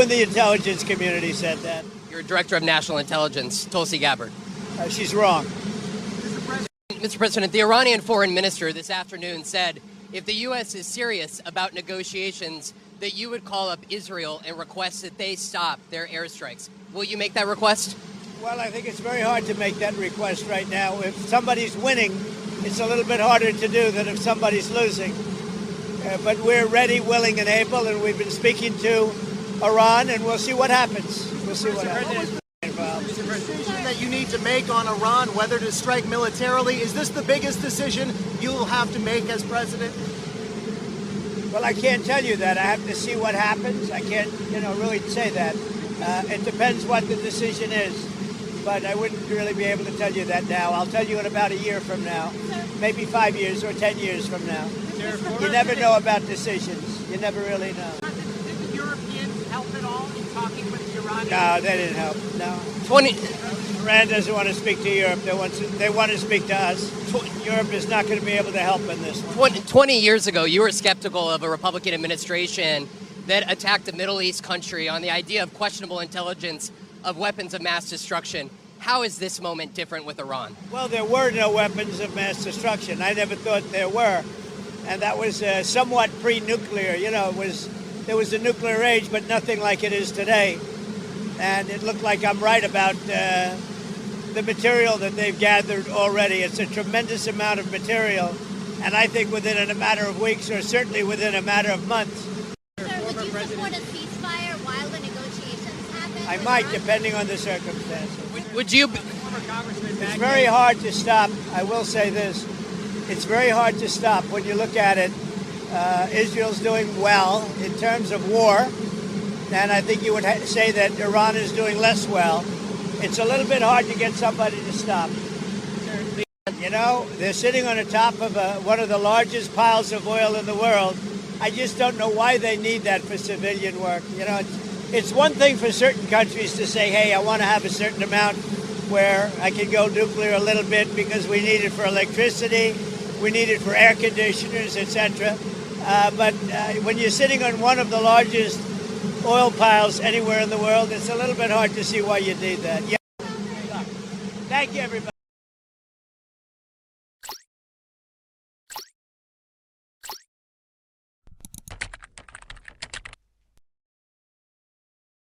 in the intelligence community said that. You're Director of National Intelligence, Tulsi Gabbard. She's wrong. Mr. President, the Iranian foreign minister this afternoon said if the U.S. is serious about negotiations, that you would call up Israel and request that they stop their airstrikes. Will you make that request? Well, I think it's very hard to make that request right now. If somebody's winning, it's a little bit harder to do than if somebody's losing. But we're ready, willing, and able, and we've been speaking to Iran, and we'll see what happens. We'll see what happens. The decision that you need to make on Iran, whether to strike militarily, is this the biggest decision you'll have to make as president? Well, I can't tell you that. I have to see what happens. I can't, really say that. It depends what the decision is. But I wouldn't really be able to tell you that now. I'll tell you in about a year from now, maybe 5 years or 10 years from now. You never know about decisions. You never really know. Did the Europeans help at all in talking with the Iranians? No, they didn't help. No. Iran doesn't want to speak to Europe. They want to speak to us. Europe is not going to be able to help in this one. 20 years ago, you were skeptical of a Republican administration that attacked a Middle East country on the idea of questionable intelligence of weapons of mass destruction. How is this moment different with Iran? Well, there were no weapons of mass destruction. I never thought there were. And that was somewhat pre-nuclear. There was a nuclear age, but nothing like it is today. And it looked like I'm right about the material that they've gathered already. It's a tremendous amount of material. And I think within a matter of weeks, or certainly within a matter of months. Sir, would you support a ceasefire while the negotiations happen? I might, depending on the circumstances. Would you? It's very hard to stop. I will say this. It's very hard to stop when you look at it. Israel's doing well in terms of war. And I think you would say that Iran is doing less well. It's a little bit hard to get somebody to stop. They're sitting on the top of one of the largest piles of oil in the world. I just don't know why they need that for civilian work. It's one thing for certain countries to say, hey, I want to have a certain amount where I can go nuclear a little bit because we need it for electricity, we need it for air conditioners, etc. But when you're sitting on one of the largest oil piles anywhere in the world, it's a little bit hard to see why you need that. Yeah. Thank you, everybody.